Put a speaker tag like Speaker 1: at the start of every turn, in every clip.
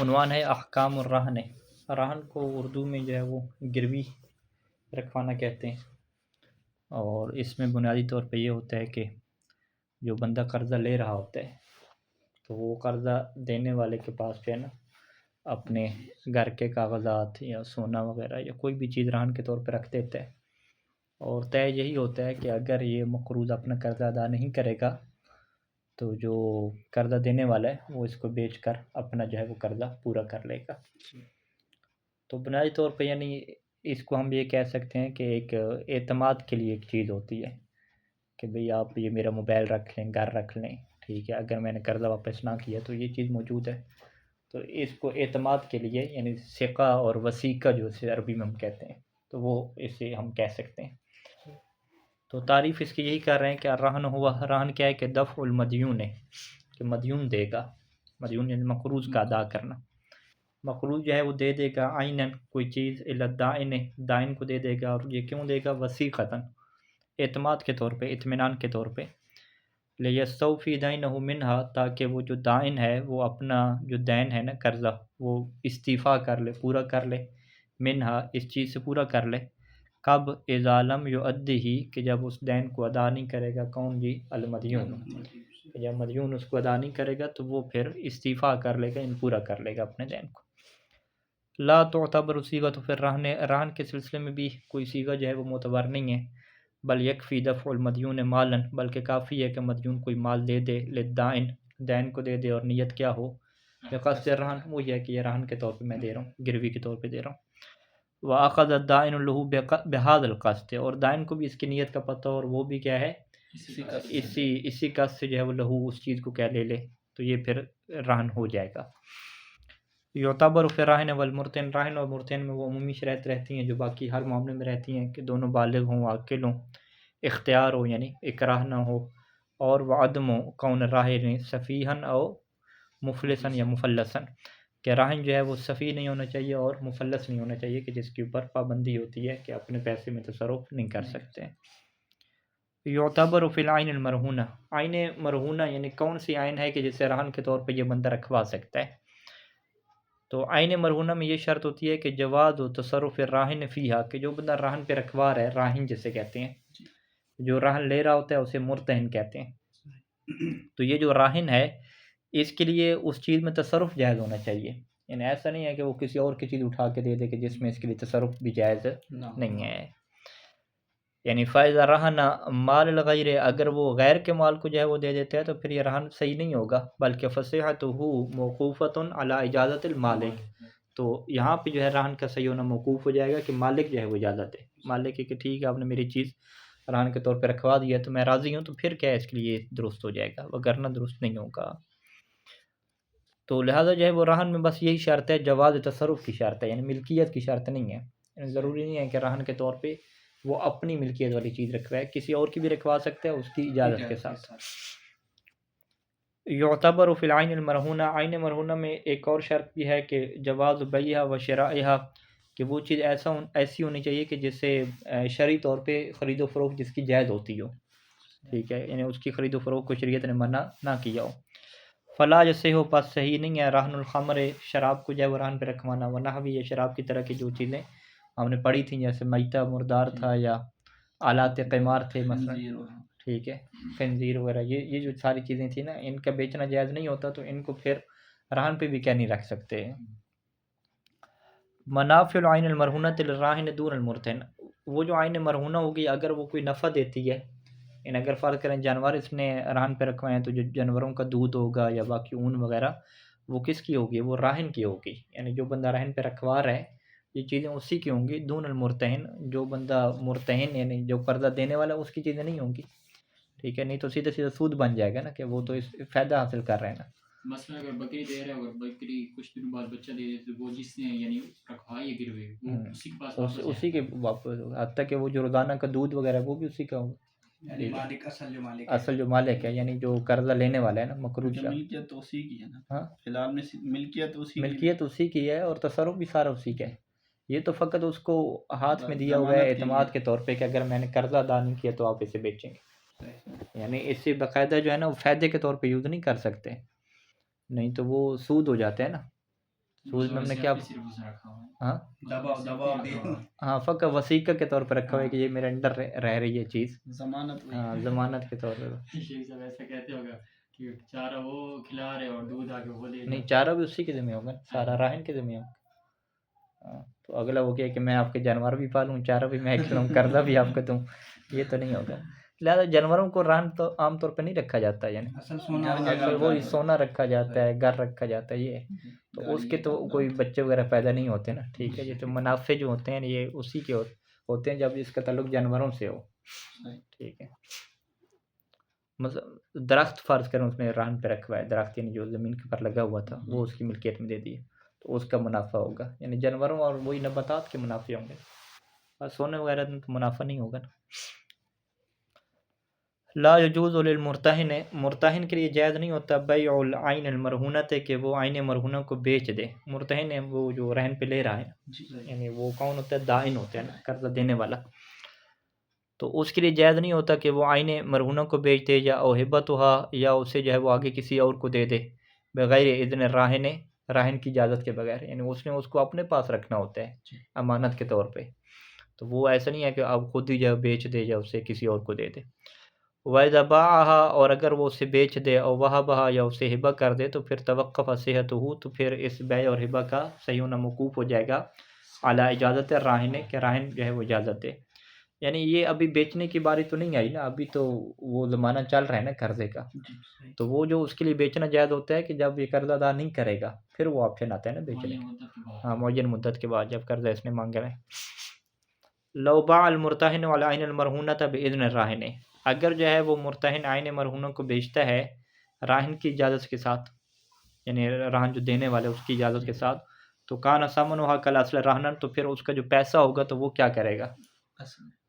Speaker 1: उन्वान है अहकामुर रहन। रहन को उर्दू में जो है वो गिरवी रखवाना कहते हैं, और इसमें बुनियादी तौर पे ये होता है कि जो बंदा कर्ज़ा ले रहा होता है तो वो कर्ज़ा देने वाले के पास जो है ना अपने घर के कागज़ात या सोना वगैरह या कोई भी चीज़ रहन के तौर पे रख देता है, और तय यही होता है कि अगर ये मक़रूज़ अपना कर्ज़ा अदा नहीं करेगा तो जो कर्ज़ा देने वाला है वो इसको बेचकर अपना जो है वो कर्ज़ा पूरा कर लेगा। तो बुनियादी तौर पे यानी इसको हम ये कह सकते हैं कि एक एतमाद के लिए एक चीज़ होती है कि भाई आप ये मेरा मोबाइल रख लें, घर रख लें, ठीक है, अगर मैंने कर्ज़ा वापस ना किया तो ये चीज़ मौजूद है। तो इसको एतमाद के लिए यानी सिक़ा और वसीक़ा जो इसे अरबी में हम कहते हैं, तो वो इसे हम कह सकते हैं। तो तारीफ़ इसकी यही कर रहे हैं कि रहन हुआ, रहन क्या है कि दफ़उल मदयून है, कि मदयून देगा, मदयून यानी मक़रूज़ का अदा करना। मक़रूज़ जो है वो दे देगा आइनन कोई चीज़ इला दाइन, दाइन को दे देगा, और ये क्यों देगा? वसीक़तन, एतमाद के तौर पे, इत्मीनान के तौर पे। लियस्तौफ़ी दैनहु मिन्हा, ताकि वो जो दाइन है वो अपना जो दैन है ना कर्ज़ा वो इस्तीफ़ा कर ले, पूरा कर ले, मिन्हा इस चीज़ से पूरा कर ले। कब? इज़ा लम युअद्दिही, कि जब उस दैन को अदा नहीं करेगा। कौन जी? अल मदयून, जब मदयून उसको अदा नहीं करेगा तो वो फिर इस्तीफ़ा कर लेगा, इन पूरा कर लेगा अपने दैन को। ला तुअतबर सीगा, तो फिर रहन के सिलसिले में भी कोई सीगा जो है वो मोतबर नहीं है। बल यकफ़ी दफ़उल मदयून मालन, बल्कि काफ़ी है कि मदयून कोई माल दे दे, लिद्दाइन, दैन को दे दे, और नियत क्या हो? बेक़स्द रहन, वो ये है कि ये रहन के तौर पे मैं दे रहा हूँ, गिरवी के तौर पे दे रहा हूँ। व अख़ज़ दाइन लहू बिहाज़ल क़स्द, और दाइन को भी इसकी नीयत का पता, और वो भी क्या है? इसी कस्द से जो है वो लहू उस चीज़ को क्या ले ले, तो ये फिर रहन हो जाएगा। युतबर फिर राहिन वल मुर्तन, राहिन और मुर्तन में वो अमूमी शरत रहती हैं जो बाकी हर मामले में रहती हैं कि दोनों बालिग हों, आकिल हों, इख्तियार हो यानी इकराह ना हो, और व अदम कौन राहिन सफ़ीहन और मुफलिसन या मुफल्लसन, कि राहिन जो है वो सफ़ी नहीं होना चाहिए और मुफल्लस नहीं होना चाहिए, कि जिसके ऊपर पाबंदी होती है कि अपने पैसे में तसर्रुफ़ नहीं कर सकते। युतबर फ़िल आइन मरहूना, आइन मरहूना यानी कौन सी आइन है कि जिसे रहन के तौर पर यह बंदा रखवा सकता है। तो आइन मरहूना में ये शर्त होती है कि जवाज़ व तसर्रुफ़ राहिन फ़ीहा, कि जो बंदा रहन पे रखवा रहा है, राहिन जिसे कहते हैं, जो रहन ले रहा होता है उसे मुर्तहिन कहते हैं। तो ये जो राहिन है इसके लिए उस चीज़ में तसर्रुफ़ जायज़ होना चाहिए, यानी ऐसा नहीं है कि वो किसी और की चीज़ उठा के दे दे कि जिसमें इसके लिए तसर्रुफ़ भी जायज़ नहीं है। यानी फ़ाइज़ा रहना माल ग़ैर, अगर वो गैर के माल को जो है वो दे देता है तो फिर ये रहन सही नहीं होगा, बल्कि फ़सीहतुहु मौक़ूफ़तुन अला इजाज़तिल मालिक। तो यहाँ पे जो है रहन का सही होना मौकूफ़ हो जाएगा कि मालिक जो है वो इजाज़त दे, मालिक है कि ठीक है आपने मेरी चीज़ रहन के तौर पे रखवा दिया तो मैं राज़ी हूँ, तो फिर क्या है इसके लिए दुरुस्त हो जाएगा, वरना दुरुस्त नहीं होगा। तो लिहाजा जो है वो रहन में बस यही शर्त है, जवाज़ तसर्रुफ़ की शर्त है, यानी मिल्कियत की शर्त नहीं है। ज़रूरी नहीं है कि रहन के तौर पे वो अपनी मिल्कियत वाली चीज़ रखवाए, किसी और की भी रखवा सकता है उसकी इजाज़त के साथ। युतबर फ़िल आइन मरहूना, आइन मरहूना में एक और शर्त भी है कि जवाज़ बैहा व शराइहा, कि वो चीज़ ऐसी होनी चाहिए कि जिससे शरई तौर पे ख़रीदो फ़रोख्त जिसकी जायज़ होती हो, ठीक है, यानी उसकी ख़रीदो फ़रोख्त को शरीयत ने मना ना किया हो। फ़ला जैसे हो पास सही नहीं है रहनुल ख़म्र, शराब को जो है वो रहन पे रखवाना, वरना भी ये शराब की तरह की जो चीज़ें हमने पढ़ी थी जैसे मैता मुर्दार था या आलात क़िमार थे मसलन, ठीक है, खंजीर वगैरह, ये जो सारी चीज़ें थी ना, इनका बेचना जायज़ नहीं होता, तो इनको फिर रहन पे भी क्या नहीं रख सकते। मनाफ़िल आइन मरहूनत लिर्राहिन दून मुर्तहिन, वो जो आइन मरहूना होगी अगर वो कोई नफ़ा देती है, इन अगर फ़र्ज़ करें जानवर इसने रहन पे रखवाए हैं तो जो जानवरों का दूध होगा या बाकी ऊन वगैरह वो किसकी होगी? वो राहिन की होगी, यानी जो बंदा रहन पे रखवा रहा है ये चीज़ें उसी की होंगी। दून मुर्तहिन, जो बंदा मुर्तहिन यानी जो कर्ज़ा देने वाला है उसकी चीज़ें नहीं होंगी, ठीक है, नहीं तो सीधा-सीधा सूद बन जाएगा ना कि वो तो इस फ़ायदा हासिल कर रहे हैं ना।
Speaker 2: मसलन अगर बकरी दे रहा है, अगर बकरी कुछ दिनों बाद बच्चा दे दे तो वो जिसने यानी रखवाई है गिरवी वो उसी के पास वापस
Speaker 1: उसी के वापस होगा, हत्ता कि वो जो रोज़ाना का दूध वगैरह वो भी उसी का होगा,
Speaker 3: यानी
Speaker 1: ठीक है,
Speaker 3: मालिक
Speaker 1: असल जो मालिक है यानी जो कर्ज़ा लेने वाला है ना मक़रूज़ का,
Speaker 3: मिल्कियत तो उसी की है ना,
Speaker 1: हाँ,
Speaker 3: फिलहाल में मिल्कियत
Speaker 1: उसी की है और तसर्रुफ़ भी सारा उसी का है। ये तो फ़कत उसको हाथ में दिया हुआ है एतमाद के तौर पे कि अगर मैंने कर्ज़ा अदा नहीं किया तो आप इसे बेचेंगे, यानी इससे बाकायदा जो है ना वो फ़ायदे के तौर पे यूज़ नहीं कर सकते, नहीं तो वो सूद हो जाता है ना। सूद में हमने
Speaker 2: वैसे
Speaker 1: क्या
Speaker 2: आपने सिर्फ उसने रखा हुआ है।
Speaker 1: हाँ
Speaker 3: दबाव
Speaker 2: वैसे
Speaker 3: दबाव
Speaker 2: आपने
Speaker 3: दिया
Speaker 2: रखा हुआ है।
Speaker 1: हाँ फ़क़त वसीक़ा के तौर पे रखा हुआ है
Speaker 2: हाँ।
Speaker 1: कि ये मेरे अंडर रह रही है चीज़।
Speaker 3: जमानत हुई।
Speaker 1: हाँ, ज़मानत के तौर पे।
Speaker 2: शेख साहब ऐसा कहते होगा कि चारा वो खिला रहे और दूध आके वो दे
Speaker 1: नहीं,
Speaker 2: रहे।
Speaker 1: चारा भी उसी के ज़िम्मे होगा, सारा राहिन के ज़िम्मे होगा। हाँ, तो अगला वो क्या है कि मैं आपके जानवर भी पालूँ, चारा भी मैं खिलाऊँ, कर्ज़ा भी आपको दूँ, ये तो नहीं होगा। लिहाज़ा जानवरों को राहन तो आम तौर पे नहीं रखा जाता है, यानी
Speaker 3: असल सोना
Speaker 1: अक्सर वही सोना रखा जाता है, घर रखा जाता है, ये तो उसके तो कोई बच्चे वगैरह पैदा नहीं होते ना, ठीक है। ये तो मुनाफे जो होते हैं ये उसी के होते हैं जब इसका ताल्लुक जानवरों से हो, ठीक है। मतलब दरख्त फ़र्ज़ करें उसने राहन पे रखवा है, दरख्त यानी जो ज़मीन के ऊपर लगा हुआ था वो उसकी मिल्कियत में दे दिए, तो उसका मुनाफा होगा, यानी जानवरों और वही नबातात के मुनाफे होंगे, और सोने वगैरह में तो मुनाफा नहीं होगा ना। ला यजूज़ लिल मुर्तहिन, मुर्तहिन के लिए जायज़ नहीं होता बैउल आइन अल मरहूनत कि वो आइन मरहूना को बेच दे। मुर्तहिन है वो जो रहन पे ले रहा है, यानी वो कौन होता है, दाइन होता है ना, कर्जा देने वाला। तो उसके लिए जायज़ नहीं होता कि वो आइन मरहूना को बेच दे या हिबतुहा, या उसे जो है वो आगे किसी और को दे दे बग़ैर इज़्न राहिन, राहिन की इजाज़त के बगैर, यानी उसने उसको अपने पास रखना होता है अमानत के तौर पे। तो वो ऐसा नहीं है कि अब खुद ही जो बेच दे या उसे किसी और को दे दे। वइज़ा बाअहा, और अगर वो उसे बेच दे और वहबहा या उसे हिबा कर दे, तो फिर तवक़्क़फ़ सिहतुहु, तो फिर इस बै और हिबा का सही होना मौकूफ़ हो जाएगा अला इजाज़त राहिन, कि राहिन जो है वो इजाज़त दे। यानी ये अभी बेचने की बारी तो नहीं आई ना, अभी तो वो ज़माना चल रहा है ना कर्ज़े का, तो वो जो उसके लिए बेचना जायज़ होता है कि जब ये कर्ज़ा अदा नहीं करेगा फिर वो ऑप्शन आता है ना बेचने का। हाँ, मुअय्यन मुद्दत के बाद जब कर्ज़ा इसने मांगा है। लौ बाअल मुर्तहिन अला आइन अल मरहूनत बिइज़्न राहिन, अगर जो है वो मुर्तहिन आइन मरहूना को बेचता है राहिन की इजाज़त के साथ, यानी राहन जो देने वाले उसकी इजाज़त के साथ, तो कान समनुहा कल अस्ल राहनन, तो फिर उसका जो पैसा होगा तो वो क्या करेगा,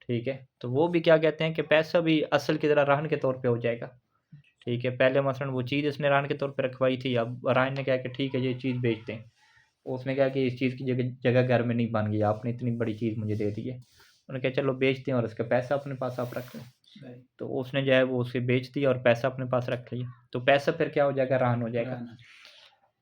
Speaker 1: ठीक है। तो वो भी क्या कहते हैं कि पैसा भी असल की तरह राहन के तौर पे हो जाएगा, ठीक है। पहले मसलन वो चीज़ इसने राहन के तौर पे रखवाई थी, अब राहन ने कहा कि ठीक है ये चीज़ बेचते हैं, उसने कहा कि इस चीज़ की जगह घर में नहीं बन गई, आपने इतनी बड़ी चीज़ मुझे दे दी है, उन्होंने कहा चलो बेचते हैं और इसका पैसा अपने पास आप रख लें। तो उसने जो है वो उसे बेच दिया और पैसा अपने पास रख लिया, तो पैसा फिर क्या हो जाएगा, राहन हो जाएगा।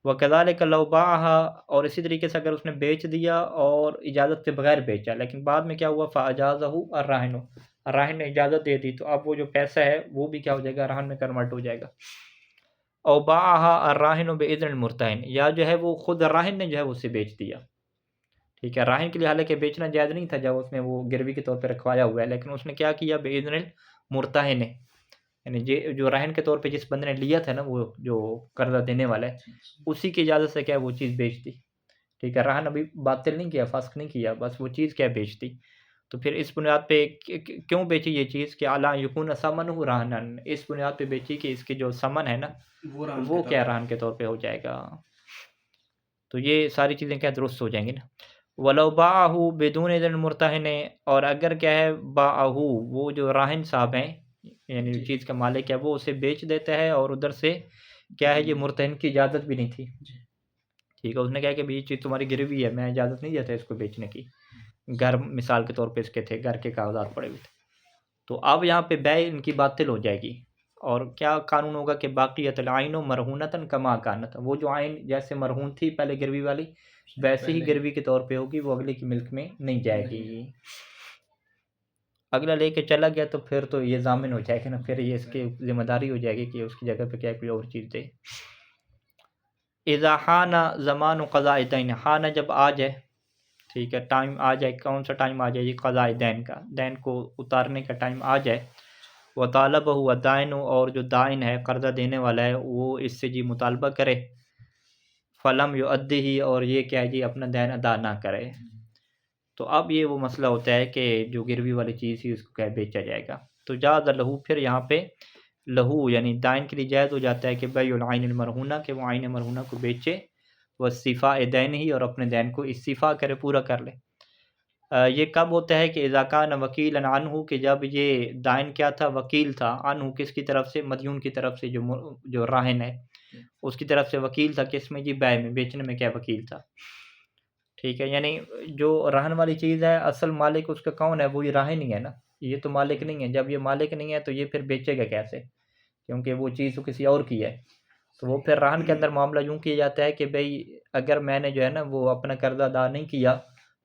Speaker 1: वकज़ालिक लौ बाअहा, और इसी तरीके से अगर उसने बेच दिया और इजाज़त के बगैर बेचा, लेकिन बाद में क्या हुआ, फ़अजाज़हु अर्राहिनु, राहिन ने इजाज़त दे दी, तो अब वो जो पैसा है वो भी क्या हो जाएगा, राहन में कन्वर्ट हो जाएगा। औ बाअहा अर्राहिनु बिइज़्निल मुर्तहिन, या जो है वो खुद राहिन ने जो है उसे बेच दिया, ठीक है। राहिन के लिए हालांकि बेचना जायज़ नहीं था जब उसने वो गिरवी के तौर पे रखवाया हुआ है, लेकिन उसने क्या किया, बिइज़्निल मुर्तहिन, यानी जो राहिन के तौर पे जिस बंदे ने लिया था ना, वो जो कर्जा देने वाला है, उसी की इजाज़त से क्या है वो चीज़ बेच दी, ठीक है। राहन अभी बातिल नहीं किया, फ़स्क नहीं किया, बस वो चीज़ क्या बेच दी। तो फिर इस बुनियाद पे क्यों बेची ये चीज़ कि अला यकुन समनुहु राहनन, इस बुनियाद पे बेची कि इसकी जो समन है ना वो क्या राहन के तौर पे हो जाएगा, तो ये सारी चीज़ें क्या दुरुस्त हो जाएंगी ना। वलो बाअहू बिदून इज़्निल मुर्तहिन, और अगर क्या है बाअहू, वो जो राहिन साहब हैं, यानी जो चीज़ का मालिक है, वो उसे बेच देता है और उधर से क्या है ये मुर्तहिन की इजाज़त भी नहीं थी, ठीक है। उसने कहा कि भाई ये चीज़ तुम्हारी गिरवी है, मैं इजाज़त नहीं देता इसको बेचने की, घर मिसाल के तौर पे इसके थे, घर के कागजात पड़े हुए थे, तो अब यहाँ पे बै इनकी बातिल हो जाएगी, और क्या कानून होगा कि बाक़ियतुल आइन मरहूनतन कमा कानत, वो जो आइन जैसे मरहून थी पहले गिरवी वाली, वैसे ही गिरवी के तौर पे होगी, वो अगले की मिल्क में नहीं जाएगी। अगला लेके चला गया तो फिर तो ये ज़ामिन हो जाएगा ना, फिर ये इसकी ज़िम्मेदारी हो जाएगी कि उसकी जगह पे क्या कोई और चीज़ दे। इज़ा हाना ज़मानु क़ज़ाए दैन, हाना जब आ जाए, ठीक है, टाइम आ जाए, कौन सा टाइम आ जाए, ये क़ज़ाए दैन का, दैन को उतारने का टाइम आ जाए, व तालबहु अदाइन, और जो दाइन है कर्ज़ा देने वाला है वो इससे जी मुतालबा करे, फ़लम युअद्दिही, और ये क्या है जी अपना दैन अदा ना करे, तो अब ये वो मसला होता है कि जो गिरवी वाली चीज़ थी उसको क्या बेचा जाएगा, तो जाज़ लहू, फिर यहाँ पे लहू यानी दाइन के लिए जायज़ हो जाता है कि बैउल आइन मरहूना, कि वो आइन मरहूना को बेचे, व इस्तिफ़ा दैन ही, और अपने दैन को इस्तिफ़ा करे, पूरा कर ले। ये कब होता है कि इज़ा कान वकीलन अन्हु, कि जब ये दाइन क्या था, वकील था, अन्हु किसकी तरफ से, मदयून की तरफ से, जो राहिन है उसकी तरफ से वकील था, किसमें जी, बै में, बेचने में क्या वकील था, ठीक है। यानी जो राहन वाली चीज़ है असल मालिक उसका कौन है, वो ये राहिन ही है ना, ये तो मालिक नहीं है। जब ये मालिक नहीं है तो ये फिर बेचेगा कैसे, क्योंकि वो चीज़ तो किसी और की है, तो वो फिर राहन के अंदर मामला यूँ किया जाता है कि भाई अगर मैंने जो है ना वो अपना कर्जा अदा नहीं किया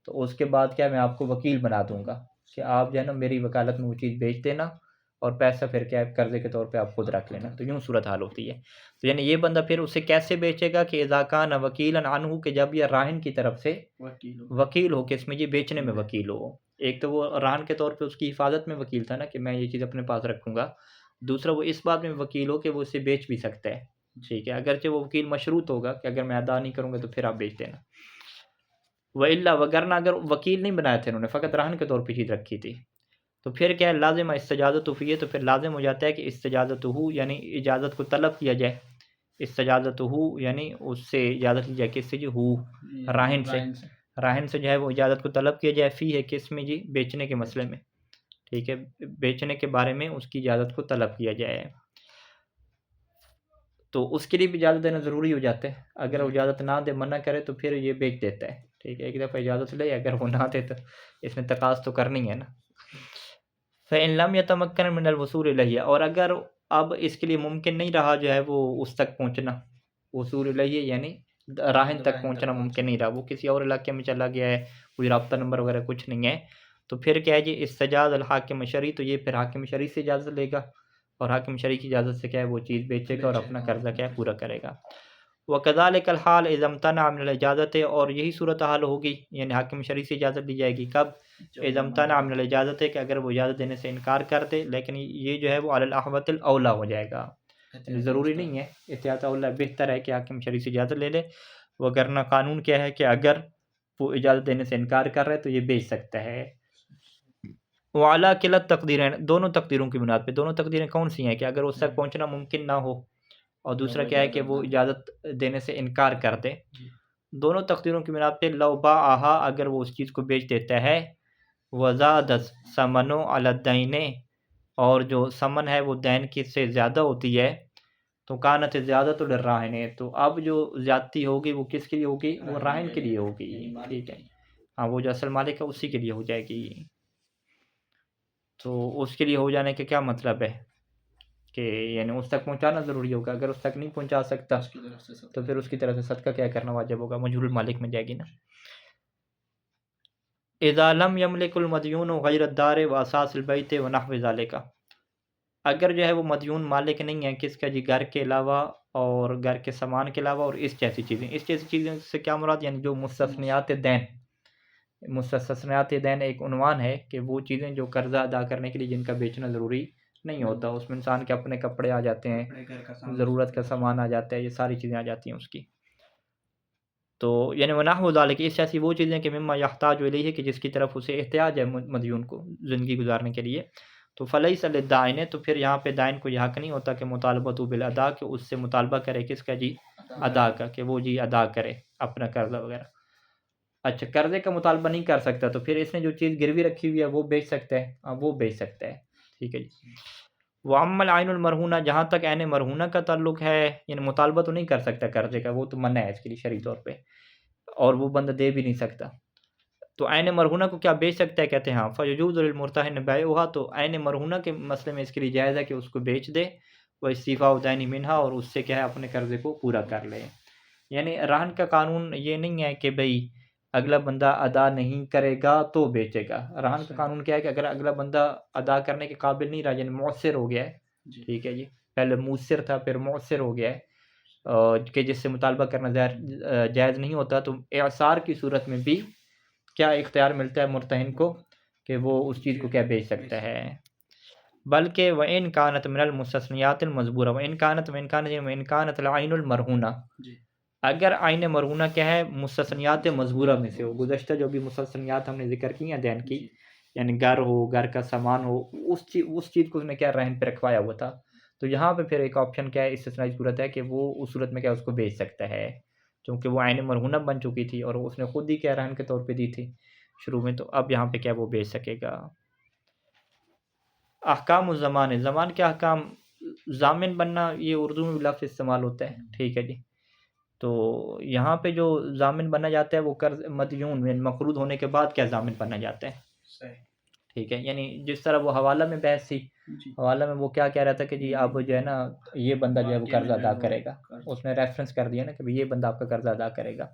Speaker 1: तो उसके बाद क्या मैं आपको वकील बना दूंगा कि आप जो है ना मेरी वकालत में वो चीज़ बेच देना और पैसा फिर क्या है कर्जे के तौर पे आप खुद रख लेना। तो यूँ सूरत हाल होती है। तो यानी ये बंदा फिर उसे कैसे बेचेगा कि इज़ा कान वकीलन अनहु, कि जब यह राहिन की तरफ से वकील हो, कि इसमें ये बेचने में वकील हो। एक तो वो राहन के तौर पे उसकी हिफाजत में वकील था ना कि मैं ये चीज़ अपने पास रखूँगा। दूसरा वो इस बात में वकील हो कि वो इसे बेच भी सकता है, ठीक है। अगरचे वो वकील मशरूत होगा कि अगर मैं अदा नहीं करूँगा तो फिर आप बेच देना। वइल्ला वगरना अगर वकील नहीं बनाए थे इन्होंने, फ़कत राहन के तौर पे चीज़ रखी थी, तो फिर क्या है लाज़िम इस्तिजाज़तु फ़ीह, तो फिर लाज़िम हो जाता है कि इस्तिजाज़तुहु यानी इजाज़त को तलब किया जाए। इस्तिजाज़तुहु यानी उससे इजाज़त ली जाए, किससे जी? हु राहिन से। राहिन से जो है वो इजाज़त को तलब किया जाए फ़ीह किस में जी? बेचने के मसले में, ठीक है। बेचने के बारे में उसकी इजाज़त को तलब किया जाए, तो उसके लिए भी इजाज़त देना ज़रूरी हो जाता है। अगर वो इजाज़त ना दे, मना करे तो फिर ये बेच देता है, ठीक है। एक दफ़ा इजाज़त ले, अगर वो ना दे तो इसने तकाज़ तो करनी है ना। फ़इन लम यतमक्कन मिनल वसूल इलैहि, और अगर अब इसके लिए मुमकिन नहीं रहा जो है वो उस तक पहुँचना, वसूल इलैहि यानी राहिन तक पहुँचना मुमकिन नहीं रहा, वो किसी और इलाके में चला गया है, कोई राब्ता नंबर वगैरह कुछ नहीं है, तो फिर क्या है जी? इस्तिजाज़ अल हाकिम शरई, तो ये फिर हाकिम शरई से इजाज़त लेगा और हाकिम शरई की इजाज़त से क्या है वो चीज़ बेचेगा और अपना कर्जा क्या है पूरा करेगा। वकज़ालिकल हाल इज़ा इम्तना मिनल इजाज़त, और यही सूरत हाल होगी यानी हाकिम शरई से इजाज़त दी जाएगी कब? इज़ा इम्तना मिनल इजाज़त, कि अगर वो इजाज़त देने से इनकार कर दे, लेकिन ये जो है वो अलल अहवतिल औला हो जाएगा। ज़रूरी नहीं है, एहतियात औला बेहतर है कि हाकिम शरई से इजाज़त ले ले, वगरना कानून क्या है कि अगर वो इजाज़त देने से इनकार कर रहा है तो ये बेच सकता है। वाला किलत तकदीरें, दोनों तकदीरों की बुनियाद पे, दोनों तकदीरें कौन सी हैं कि अगर उस तक पहुँचना मुमकिन ना हो, और दूसरा क्या है कि वो इजाज़त देने से इनकार कर दे। दोनों तकदीरों की बुनियाद पे लौ बाअहा, अगर वो उस चीज़ को बेच देता है, वज़ादत समनो अला दैने, और जो समन है वो दैन की से ज़्यादा होती है, तो कानत ज़्यादतु लिर्राहिन, तो अब जो ज़्यादती होगी वो किसके लिए होगी? वो राहिन के लिए होगी, ठीक है। हाँ, वो जो असल मालिक है उसी के लिए हो जाएगी। तो उसके लिए हो जाने का क्या मतलब है कि यानी उस तक पहुँचाना ज़रूरी होगा। अगर उस तक नहीं पहुँचा सकता तो फिर उसकी तरफ से सदका क्या करना वाजिब होगा? मजहूरुल मालिक में जाएगी ना। इज़ा लम यमलिकुल मदयून गैर अद्दार व असासिल बैत व नहव ज़ालिका, अगर जो है वो मदयून मालिक नहीं है किसका जी? घर के अलावा और घर के सामान के अलावा और इस जैसी चीज़ें। इस जैसी चीज़ें से क्या मुराद? यानी जो मुस्तस्नियात दैन, मुस्तस्नियात दैन एक उन्वान है कि वो चीज़ें जो कर्ज़ा अदा करने के लिए जिनका बेचना ज़रूरी नहीं होता, उसमें इंसान के अपने कपड़े आ जाते हैं, ज़रूरत का सामान आ जाता है, ये सारी चीज़ें आ जाती हैं उसकी। तो यानी वनाहु ज़ालिक, इस ऐसी वो चीज़ें कि मिम्मा यहताजु इलैहि, कि जिसकी तरफ उसे एहतियाज है मदयून को ज़िंदगी गुजारने के लिए। तो फ़लैस लिद्दाइन, तो फिर यहाँ पे दाइन को यह हक़ नहीं होता कि मुतालबतु बिल अदा, कि उससे मुतालबा करे किसका जी? अदा का, कि वो जी अदा करे अपना कर्ज़ा वगैरह। अच्छा, कर्ज़े का मुतालबा नहीं कर सकता तो फिर इसने जो चीज़ गिरवी रखी हुई है वो बेच सकता है, वो बेच सकता है, ठीक है जी। वअम्मल आइनुल मरहूना, जहाँ तक ऐन मरहूना का ताल्लुक है, यानी मुतालबा तो नहीं कर सकता कर्ज़े का, वो तो मना है इसके लिए शरई तौर पे, और वो बंदा दे भी नहीं सकता। तो ऐन मरहूना को क्या बेच सकता है? कहते हैं हाँ, फ़यजूज़ु लिलमुर्तहिन बैउहा, तो ऐन मरहूना के मसले में इसके लिए जायज़ है कि उसको बेच दे, व इस्तीफ़ाउ दैन मिन्हा, और उससे क्या है अपने कर्ज़े को पूरा कर ले। यानी रहन का कानून ये नहीं है कि भई अगला बंदा अदा नहीं करेगा तो बेचेगा। रहन का कानून क्या है कि अगर अगला बंदा अदा करने के काबिल नहीं रहा, यानी मुअस्सिर हो गया है, ठीक है जी, पहले मुस्सिर था फिर मुअस्सिर हो गया है, कि जिससे मुतालबा करना जायज़ नहीं होता, तो एसार की सूरत में भी क्या इख्तियार मिलता है मुर्तहिन को कि वो उस चीज़ को क्या बेच सकता है। बल्कि व इन कानत मिनल मुस्तस्नियातिल मज़बूरा, व इन कानत अल आइनुल मरहूना, अगर आइन मरहूना क्या है? मुस्तस्नियात मज़बूरा में से हो। गुज़श्ता जो भी मुस्तस्नियात हमने ज़िक्र की हैं दैन की, यानी घर हो, घर का सामान हो, उस चीज़ को उसने क्या रहन पे रखवाया हुआ था, तो यहाँ पे फिर एक ऑप्शन क्या है, इस्तिस्नाई सूरत है कि वो उस सूरत में क्या उसको बेच सकता है, क्योंकि वो आइन मरहूना बन चुकी थी और उसने खुद ही क्या रहन के तौर पे दी थी शुरू में, तो अब यहाँ पे क्या वो बेच सकेगा। अहकाम ज़मान, ज़मान के अहकाम, ज़ामिन बनना ये उर्दू में लफ्ज़ इस्तेमाल होता है, ठीक है जी। तो यहाँ पे जो ज़ामिन बना जाता है वो कर्ज़ मदयून में मक़रूज़ होने के बाद क्या ज़ामिन बना जाता है, ठीक है, यानी जिस तरह वो हवाला में बहस थी,
Speaker 3: जी
Speaker 1: हवाला में वो क्या कह रहा था कि जी आप जो है ना ये बंदा जो है वो
Speaker 3: वाक़ये में
Speaker 1: कर्ज़
Speaker 3: जो है
Speaker 1: अदा
Speaker 3: वो
Speaker 1: करेगा,
Speaker 3: कर्ज
Speaker 1: उसने रेफ़रेंस कर दिया ना कि भाई ये बंदा आपका कर्ज़ अदा करेगा।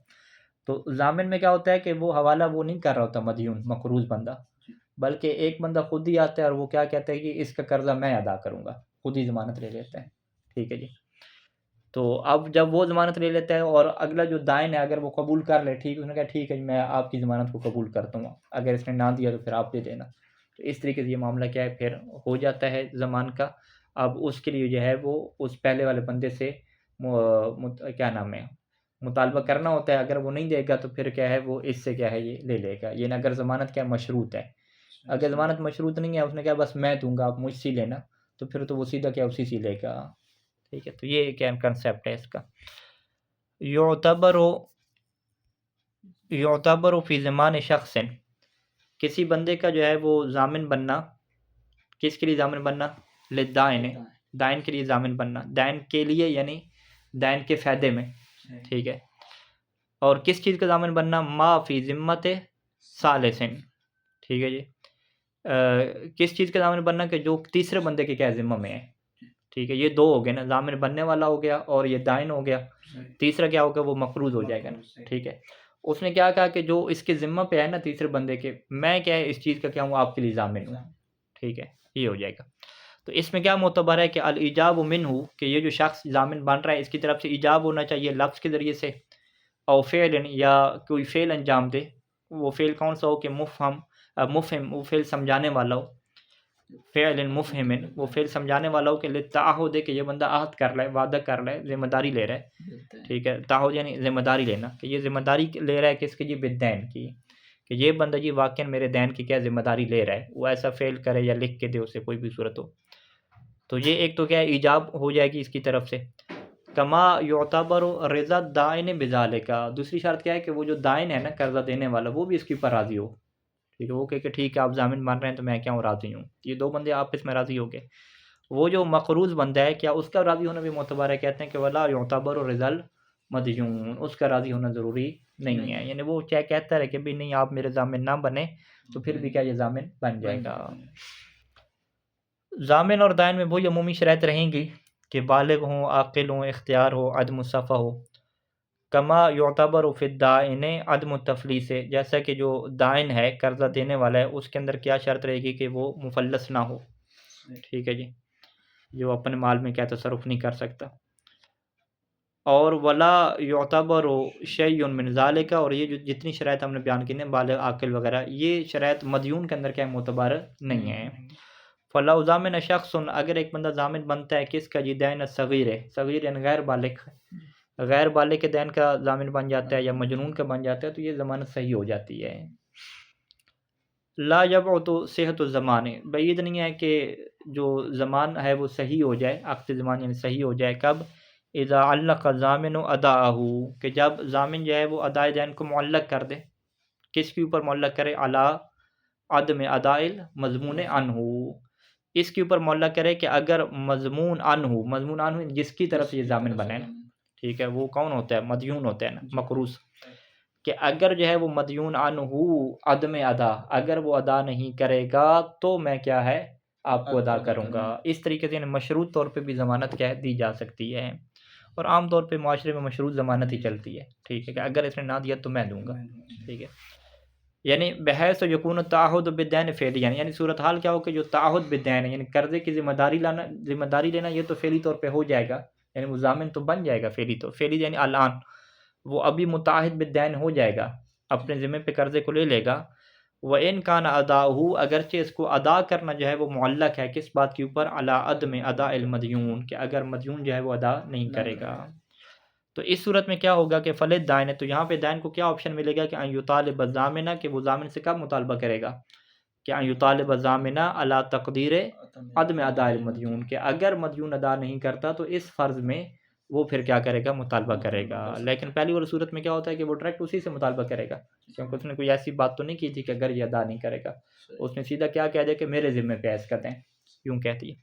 Speaker 1: तो ज़ामिन में क्या होता है कि वो हवाला वो नहीं कर रहा होता मदयून, मक़रूज़ बंदा,
Speaker 3: जी
Speaker 1: बल्कि एक बंदा खुद ही आता है और वो क्या कहता है कि इसका कर्ज़ा मैं अदा करूँगा, खुद ही ज़मानत ले लेता है। ठीक है जी। तो अब जब वो ज़मानत ले लेता है और अगला जो दाइन है अगर वो कबूल कर ले, ठीक, उसने कहा ठीक है जी मैं आपकी ज़मानत को कबूल करता हूँ, अगर इसने ना दिया तो फिर आप दे देना। तो इस तरीके से ये मामला क्या है फिर हो जाता है ज़मान का। अब उसके लिए जो है वो उस पहले वाले बंदे से क्या नाम है, मुतालबा करना होता है। अगर वो नहीं देगा तो फिर क्या है वो इससे क्या है ये ले लेगा। ये ना अगर ज़मानत क्या मशरूत है, अगर ज़मानत मशरूत नहीं है, उसने कहा बस मैं दूँगा आप मुझसे ही लेना, तो फिर तो वो सीधा क्या उसी से लेगा। ठीक है, तो ये क्या कंसेप्ट है इसका। युतबरु फ़ी ज़मान शख़्सिन, किसी बंदे का जो है वो ज़ामिन बनना, किसके लिए ज़ामिन बनना, लिद्दाइन, दाइन के लिए ज़ामिन बनना, दाइन के लिए यानी दाइन के फ़ायदे में। ठीक है, और किस चीज़ का ज़ामिन बनना, मा फ़ी ज़िम्मत सालिसिन। ठीक है जी। किस चीज़ का ज़ामिन बनना कि जो तीसरे बंदे के क्या ज़िम्मा में है। ठीक है, ये दो हो गए ना, ज़ामिन बनने वाला हो गया और ये दाइन हो गया। तीसरा क्या होगा, वो मक़रूज़ हो जाएगा ना। ठीक है, उसने क्या कहा कि जो इसके ज़िम्मा पे है ना तीसरे बंदे के, मैं क्या है इस चीज़ का क्या हूँ आपके लिए ज़ामिन हूँ। ठीक है, ये हो जाएगा। तो इसमें क्या मोतबर है कि अल इजाब मिन्हु, कि ये जो शख्स ज़ामिन बन रहा है इसकी तरफ से इजाब होना चाहिए लफ्ज़ के ज़रिए से, और फ़ेलन या कोई फ़ेल अंजाम दे। वो फ़ेल कौन सा हो कि मुफ़हिम, वो फ़ेल समझाने वाला हो, फ़ेलन मुफ़हिमिन, वो फ़ेल समझाने वाला हो कि लित्ताहुद, कि ये बंदा आहद कर रहा है, वादा कर रहा है, ज़िम्मेदारी ले रहा है। ठीक है, ताहुद यानी ज़िम्मेदारी लेना, कि ये ज़िम्मेदारी ले रहा है किसकी जी, बिद्दैन की, कि ये बंदा जी वाक़ई मेरे दैन की क्या ज़िम्मेदारी ले रहा है। वो ऐसा फ़ेल करे या लिख के दे उसे, कोई भी सूरत हो। तो ये एक तो क्या है ईजाब हो जाएगी इसकी तरफ से। कमा युतबर रिज़ा दाइन बिज़ालिका, दूसरी शर्त क्या है कि वो जो दाइन है ना कर्ज़ा देने वाला, वो भी इसके ऊपर राज़ी हो। ठीक है, वो कहे कि ठीक है आप ज़ामिन बन रहे हैं तो मैं क्या हूँ राज़ी हूँ। ये दो बंदे आपस में राज़ी हो गए। वो जो मक़रूज़ बंदा है क्या उसका राज़ी होना भी मोतबर है। कहते हैं कि वला युतबर रिज़ल मदयून, उसका राज़ी होना ज़रूरी नहीं है। यानी वो चाहे कहता है कि भाई नहीं आप मेरे ज़ामिन ना बने, तो फिर भी क्या ये ज़ामिन बन जाएगा। ज़ामिन और दाइन में वही अमूमी शराइत रहेंगी कि बालिग़ हों, आक़िल हों, इख्तियार हो, अदम सफ़ा हो। कमा युतबर फ़िद्दाइन अदम तफ़लीस, जैसा कि जो दाइन है कर्ज़ा देने वाला है उसके अंदर क्या शर्त रहेगी कि वो मुफ़ल्लस ना हो। ठीक है जी, जो अपने माल में क्या तसर्रुफ़ नहीं कर सकता। और वला युतबर शैउन मिन ज़ालिका, और ये जो जितनी शराइत हमने बयान की ना बालिग़, आक़िल वगैरह, ये शराइत मदयून के अंदर क्या मोतबर नहीं है। फ़लौ ज़ामिन शख़्सुन, अगर एक बंदा ज़ामिन बनता है किसका जी, दैन सग़ीर, सग़ीर यानी गैर बालिग़, गैर बालिग़ के दैन का ज़ामिन बन जाता है या मजनून का बन जाता है, तो ये ज़मानत सही हो जाती है। ला यबअदु सेहतु ज़माने, बईद नहीं है कि जो ज़मान है वो सही हो जाए, अक़्द ज़मान यानी सही हो जाए। कब, इज़ा अल्लक़ ज़ामिनु अदाअहू, कि जब ज़ामिन जो है वो अदाए दैन को मुअल्लक़ कर दे, किसके ऊपर मुअल्लक़ करे, अला अदम अदाइल मज़मून अन्हु, इसके ऊपर मुअल्लक़ करे कि अगर मज़मून अन्हु जिसकी तरफ से ये ज़ामिन बने ना, ठीक है, वो कौन होता है, मदयून होता है ना, मक़रूज़, कि अगर जो है वो मदयून अन्हु अदम अदा, अगर वो अदा नहीं करेगा तो मैं क्या है आपको अदा करूँगा। इस तरीके से मशरूत तौर पे भी ज़मानत क्या है दी जा सकती है, और आम तौर पे माशरे में मशरूत ज़मानत ही चलती है। ठीक है, कि अगर इसने ना दिया तो मैं दूँगा। ठीक है, यानी बहस यकून ताहुद बिदैन फ़ेली, यानी सूरत हाल क्या हो कि जो ताहुद बिदैन यानी कर्ज़े की ज़िम्मेदारी लेना, ये तो फ़ेली तौर पे हो जाएगा, यानी वो ज़ामिन तो बन जाएगा फ़ेली यानी अलान, वो अभी मुताहिद बिदैन हो जाएगा, अपने ज़िम्मे पे कर्ज़े को ले लेगा। व इन कान अदाहू, अगरचे इसको अदा करना जो है वो मुअल्लक़ है किस बात के ऊपर, अला अदम अदाइल मदयून, कि अगर मदयून जो है वो अदा नहीं करेगा। तो इस सूरत में क्या होगा कि फ़लिद दाइन है, तो यहाँ पे दाइन को क्या ऑप्शन मिलेगा कि अन युतालिब ज़ामिना, कि वो ज़ामिन से कब मुतालबा करेगा, कि अन युतालिब ज़ामिना अला तक़दीर अदम अदाइल मदयून, कि अगर मदयून अदा नहीं करता तो इस फ़र्ज़ में वो फिर क्या करेगा, मुतालबा करेगा। लेकिन पहली वाली सूरत में क्या होता है कि वो डायरेक्ट उसी से मुतालबा करेगा, क्योंकि उसने कोई ऐसी बात तो नहीं की थी कि अगर ये अदा नहीं करेगा, उसने सीधा क्या कह दिया कि मेरे ज़िम्मे पे ऐश कर दें, यूँ कहती है।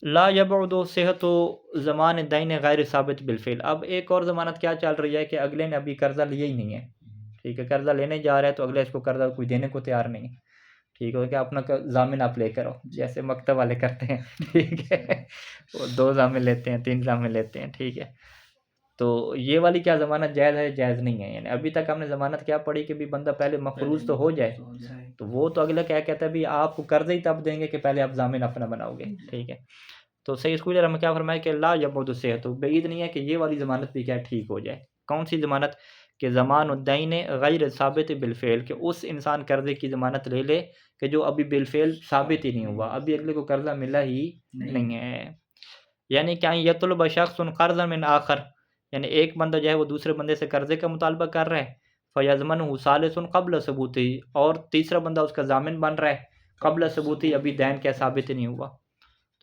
Speaker 1: ला यबउदु सेहतु ज़मान दैन गैर साबित बिलफ़िल, अब एक और ज़मानत क्या चल रही है कि अगले ने अभी कर्ज़ा लिया ही नहीं है। ठीक है, कर्ज़ा लेने जा रहा है तो अगले इसको कर्ज़ा कोई देने को तैयार नहीं है। ठीक हो क्या, अपना जामिन आप लेकर आओ, जैसे मकतब वाले करते हैं, ठीक है। वो 2 जामिन लेते हैं, 3 जामिन लेते हैं, ठीक है। तो ये वाली क्या ज़मानत जायज़ है, जायज़ नहीं है। यानी अभी तक हमने ज़मानत क्या पढ़ी कि भी बंदा पहले मफरूज़ तो हो जाए, तो वो तो अगला क्या कहता है भी आपको कर्ज़ ही तब देंगे कि पहले आप ज़ामिन अपना बनाओगे, ठीक है। तो सही स्कूल हमें क्या फरमाया कि ला यबुदु सेहत, तो बैद नहीं है कि ये वाली ज़मानत भी क्या ठीक हो जाए। कौन सी ज़मानत? कि ज़मान उद्दैन गैर साबित बिलफ़ेल, कि उस इंसान कर्ज़े की ज़मानत ले ले कि जो अभी बिलफ़ेल साबित ही नहीं हुआ, अभी अगले को कर्ज़ा मिला ही नहीं है। यानी क्या यतलुब शख़्सुन क़र्ज़न मिन आख़र, यानी एक बंदा जो है वो दूसरे बंदे से कर्ज़े का मुतालबा कर रहा है, फ़यज़मनुहु सालिसुन क़ब्ल सबूतिही, और तीसरा बंदा उसका ज़ामिन बन रहा है क़ब्ल सबूतिही, अभी दैन क्या साबित ही नहीं हुआ।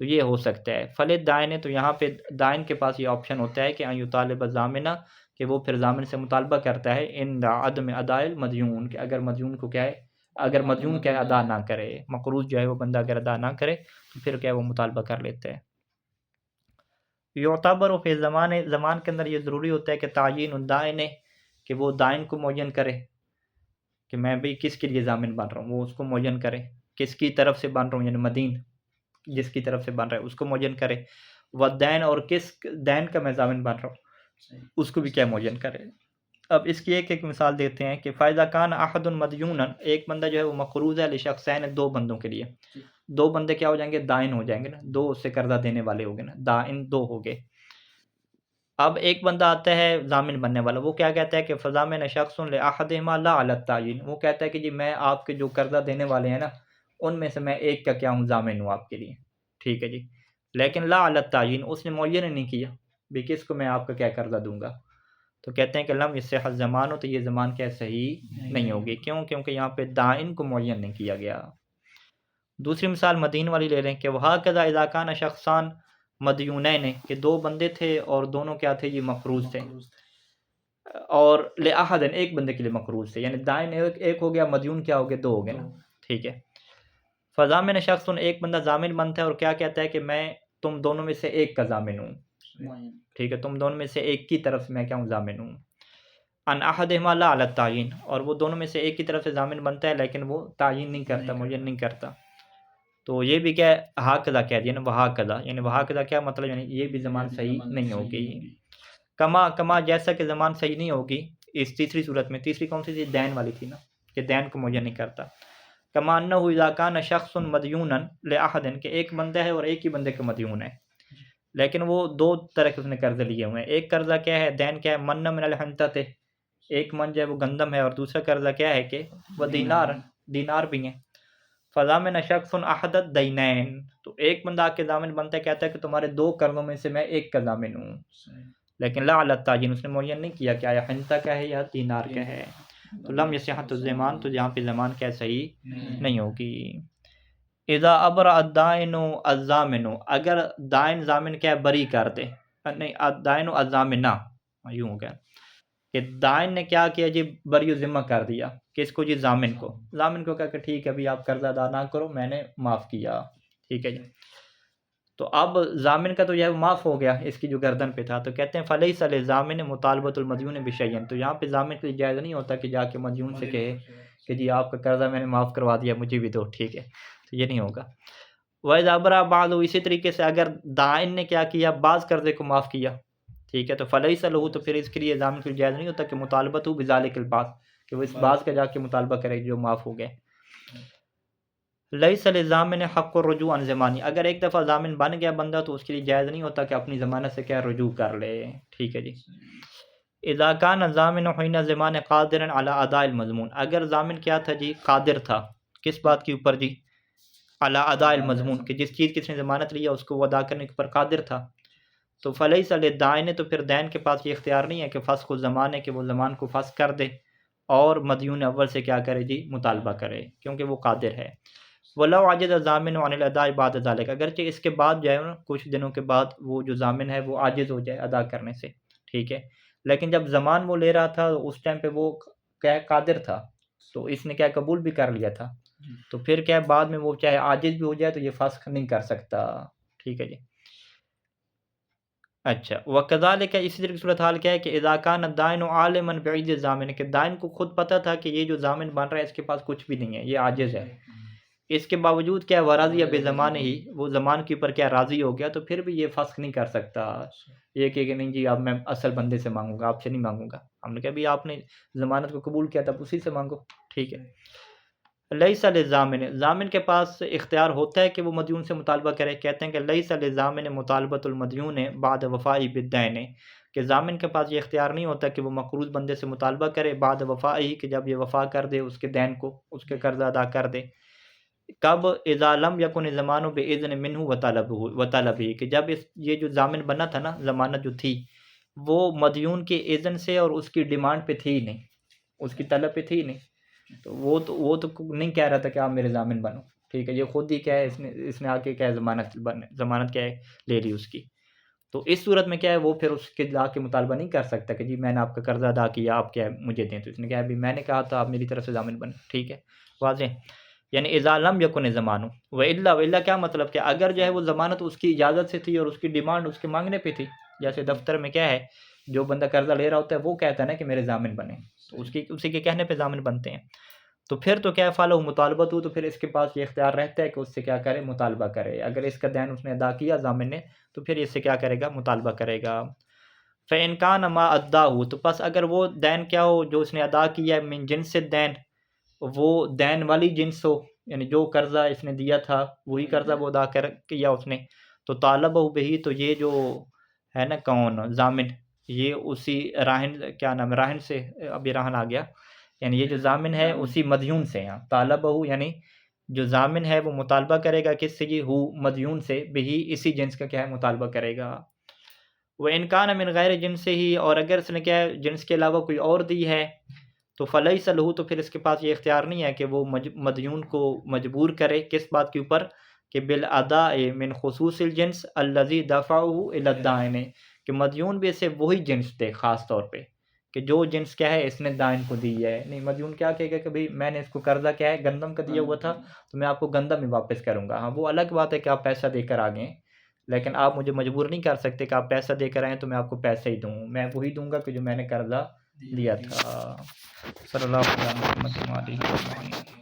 Speaker 1: तो ये हो सकता है। फ़लिद दाइन, तो यहाँ पे दाइन के पास ये ऑप्शन होता है कि अन युतालिब ज़ामिना, कि वो फिर ज़ामिन से मुतालबा करता है इन अदम अदाइल मदयून, कि अगर मदयून को क्या है, अगर मदयून क्या अदा ना करे, मक़रूज़ जो है वो बंदा अगर अदा ना करे तो फिर क्या है वो मुतालबा कर लेता है। युतबर फ़ी ज़मान के अंदर ये ज़रूरी होता है कि तायीन दाइन, कि वो दाइन को मुअय्यन करे कि मैं भाई किसके लिए ज़ामिन बन रहा हूँ, वो उसको मुअय्यन करे, किसकी तरफ से बन रहा हूँ, यानी मदीन जिसकी तरफ से बन रहा है उसको मुअय्यन करे। व दैन, और किस दैन का मैं ज़ामिन बन रहा हूँ उसको भी क्या मुअय्यन करे। अब इसकी एक मिसाल देते हैं कि फ़ायदा कान अहदुन मदयूनन, एक बंदा जो है वो मक़रूज़ है लिशख़्सैन, 2 बंदों के लिए, 2 बंदे क्या हो जाएंगे, दाइन हो जाएंगे ना, 2 उससे कर्जा देने वाले हो गए ना, दाइन 2 हो गए। अब एक बंदा आता है ज़ामिन बनने वाला, वो क्या कहता है कि फ़ज़ामिन शख़्सुन लिअहदिहिमा ला अला तायीन, वो कहता है कि जी मैं आपके जो कर्जा देने वाले हैं ना उनमें से मैं एक का क्या हूँ, ज़ामिन हूँ आपके लिए, ठीक है जी। लेकिन ला अला तायीन, उसने मुअय्यन नहीं किया भी किसको मैं आपका क्या कर्जा दूंगा, तो कहते हैं कि लम यस्सिह ज़मान हो, तो ये ज़मान क्या सही नहीं होगी। क्यों? क्योंकि यहाँ पे दाइन को मुअय्यन नहीं किया गया। दूसरी मिसाल मदीन वाली ले लें कि वहाँ कज़ा इज़ा कान शख़्सान मदयूनैन, कि 2 बंदे थे और दोनों क्या थे, ये मक़रूज़ थे, और लिअहदिन, एक बंदे के लिए मक़रूज़ थे, यानी दाइन एक हो गया, मदयून क्या हो गए, 2 हो गए ना, ठीक है। फ़ज़ामिन शख़्सुन, एक बंदा ज़ामिन बनता है और क्या कहता है कि मैं तुम दोनों में से एक का ज़ामिन हूँ, ठीक है, तुम दोनों में से एक की तरफ से मैं क्या हूँ, ज़ामिन हूँ। अन अहदिहिमा ला अला तायीन, और वो दोनों में से एक की तरफ से ज़ामिन बनता है लेकिन वो तायीन नहीं करता, मुअय्यन नहीं करता, तो ये भी क्या है, हाकज़ा कह दिया ना, वहाकज़ा, यानी वहाकज़ा क्या मतलब, यानी ये भी ज़मान सही नहीं होगी। कमा कमा, जैसा कि ज़मान सही नहीं होगी इस तीसरी सूरत में, तीसरी कौन सी थी, दैन वाली थी ना, कि दैन को मुअय्यन नहीं करता। कमा अन्नहु इज़ा कान शख़्सुन मदयूनन लिअहदिन, कि एक बंदा है और एक ही बंदे का मदयून है, लेकिन वो 2 तरह के उसने कर्ज़े लिए हुए हैं। एक कर्ज़ा क्या है, दैन क्या है, मन मिनल हंतते, एक मन जो है वो गंदम है, और दूसरा कर्ज़ा क्या है कि वह दीनार भी है। फ़ज़ामिन शख़्सुन अहदद दैनैन, तो एक बंदा आके ज़ामिन बनता है, कहता है कि तुम्हारे 2 कर्ज़ों में से मैं एक का ज़ामिन हूँ, लेकिन ला अला तायीन, उसने मुअय्यन नहीं किया क्या या हिंसा का है या दीनार का है। तो लम यस्सिह ज़मान, तो यहाँ पे ज़मान क्या सही नहीं होगी। इज़ा अबरा अद्दाइनु अज़्ज़ामिनु, अगर दाइन ज़ामिन क्या बरी कर दे, नहीं अद्दाइनु अज़्ज़ामिना, यूँ हो गया कि दाइन ने क्या किया जी, बरी ज़िम्मा कर दिया, किसको जी, ज़ामिन को। ज़ामिन को कहा कि ठीक है अभी आप कर्ज़ा अदा ना करो, मैंने माफ़ किया, ठीक है जी। तो अब ज़ामिन का तो यह माफ़ हो गया, इसकी जो गर्दन पे था, तो कहते हैं फ़लैस लिज़ामिन मुतालबतुल मदयून बिशैइन, तो यहाँ पे ज़ामिन के लिए जायज़ नहीं होता कि जाके मदयून से कहे कि जी आपका कर्ज़ा मैंने माफ़ करवा दिया, मुझे भी दो, ठीक है, तो ये नहीं होगा। वइज़ा अबरा बाज़ु, इसी तरीके से अगर दाइन ने क्या किया, बाज़ कर्ज़े को माफ़ किया, ठीक है, तो फ़लैस लहू, तो फिर इसके लिए ज़ामिन के लिए जायज़ नहीं होता कि मुतालबतु बिज़ालिकल बाज़, कि वो इस बाज़ का जाके मुतालबा करे जो माफ़ हो गए। लैस लिज़ामिन हक़्क़ु रुजू अन ज़मानी, अगर एक दफ़ा ज़ामिन बन गया बंदा तो उसके लिए जायज़ नहीं होता कि अपनी ज़मानत से क्या रुजू कर ले, ठीक है जी। इज़ा कान ज़ामिन हिन ज़मान क़ादिरन अला अदाइल मज़मून, अगर ज़ामिन क्या था जी, क़ादिर था, किस बात के ऊपर जी, अला अदाइल मज़मून, कि जिस चीज़ की इसने ज़मानत लिया उसको वो अदा करने के ऊपर क़ादिर था, तो फ़लैस लिदाइन, तो फिर दैन के पास ये इख्तियार नहीं है कि फ़स्ख़ु ज़माने, के वो ज़मान को फ़स्ख़ कर दे और मदयून अव्वल से क्या करे जी, मुतालबा करे, क्योंकि वो क़ादिर है। वलौ आजिज़ ज़ामिन अनिल अदाई बाद ज़ालिक, अगरचे इसके बाद जो है ना, कुछ दिनों के बाद वो जो ज़ामिन है वो आजिज़ हो जाए अदा करने से, ठीक है, लेकिन जब ज़मान वो ले रहा था उस टाइम पे वो क्या क़ादिर था, तो इसने क्या कबूल भी कर लिया था, तो फिर क्या है बाद में वो चाहे आजिज़ भी हो जाए तो ये फ़स्ख़ नहीं कर सकता, ठीक है जी। अच्छा, वकज़ालिक, इसी तरह की सूरत हाल क्या है कि इज़ा कान दाइनु आलिमन बिइज्ज़ि ज़ामिन, के दाइन को खुद पता था कि ये जो ज़ामिन बन रहा है इसके पास कुछ भी नहीं है, ये आजिज़ है, इसके बावजूद क्या वराज़िया बेज़मान ही, वो ज़मान के ऊपर क्या राज़ी हो गया, तो फिर भी ये फ़स्ख़ नहीं कर सकता। ये कि नहीं जी अब मैं असल बंदे से मांगूंगा, आपसे नहीं मांगूंगा। हमने कहा भाई आपने ज़मानत को कबूल किया तब उसी से मांगो, ठीक है। लईसा लिज़ामिन, ज़ामिन के पास इख्तियार होता है कि वो मदयून से मुतालबा करे। कहते हैं कि लईसा लिज़ामिन मुतालबतुल मदयून बाद वफ़ाई बिद्दैन, कि ज़ामिन के पास ये इख्तियार नहीं होता कि वो मक़रूज़ बंदे से मुतालबा करे बाद वफ़ाई, कि जब ये वफ़ा कर दे उसके दैन को, उसके कर्ज़ अदा कर दे। कब इज़ा लम यकुन ज़मानु बिइज़्न मिन्हु व तलबिही, कि जब ये जो ज़ामिन बना था ना, ज़मानत जो थी वो मदयून के इज़्न से और उसकी डिमांड पे थी नहीं, उसकी तलब पे थी नहीं। तो वो तो नहीं कह रहा था कि आप मेरे ज़ामिन बनो, ठीक है। ये खुद ही क्या है, इसने आके क्या है ज़मानत क्या है ले ली उसकी। तो इस सूरत में क्या है, वो फिर उसके ला के मुतालबा नहीं कर सकता कि जी मैंने आपका कर्जा अदा किया, आप क्या है मुझे दें। तो इसने क्या है, अभी मैंने कहा था आप मेरी तरफ से ज़ामिन बने, ठीक है, वाज़ेह। यानी इज़ा लम यकुन ज़मानु व इल्ला क्या मतलब कि अगर जो है वो ज़मानत उसकी इजाज़त से थी और उसकी डिमांड उसके मांगने पे थी। जैसे दफ्तर में क्या है, जो बंदा कर्जा ले रहा होता है वो कहता है ना कि मेरे ज़ामिन बने, तो उसी के कहने पे ज़ामिन बनते हैं। तो फिर तो क्या फ़ालो मुतालबत हो, तो फिर इसके पास ये इख्तियार रहता है कि उससे क्या करे, मुतालबा करे। अगर इसका दैन उसने अदा किया ज़ामिन ने, तो फिर इससे क्या करेगा, मुतालबा करेगा। फ़इन कान मा अद्दाहु, तो बस अगर वो दैन क्या हो जो उसने अदा किया, मिन जिन्स दैन, वो दैन वाली जिन्स हो, यानी जो कर्ज़ा इसने दिया था वही कर्ज़ा वो अदा कर किया उसने, तो तालबहु बिही, तो ये जो है ना कौन ज़ामिन, ये उसी राहिन, क्या नाम है, राहिन से, अभी राहन आ गया, यानी ये जो ज़ामिन है उसी मदयून से, यहाँ तालबहु यानी जो ज़ामिन है वो मुतालबा करेगा किससे, ये हु मदयून से, बिही इसी जिन्स का क्या है मुतालबा करेगा। व इनकान मिन गैर जिन्स ही, और अगर इसने क्या है जिन्स के अलावा कोई और दी है, तो फ़लैसा लहू, तो फिर इसके पास ये इख्तियार नहीं है कि वो मदयून को मजबूर करे किस बात के ऊपर, कि बिल अदा मिन खुसूसिल जिन्स अल्लज़ी दफ़अहु इला दाइन, कि मदयून भी इसे वही जिन्स दे ख़ास तौर पे, कि जो जिन्स क्या है इसने दाइन को दी है। नहीं, मदयून क्या कहेगा कि भाई मैंने इसको कर्जा क्या है गंदम का दिया हुआ था, तो मैं आपको गंदम ही वापस करूँगा। हाँ, वो अलग बात है कि आप पैसा देकर आ गए, लेकिन आप मुझे मजबूर नहीं कर सकते कि आप पैसा देकर आएँ तो मैं आपको पैसे ही दूँ, मैं वही दूँगा कि जो मैंने कर्जा लिया था। सल्लल्लाहु अलैहि वसल्लम।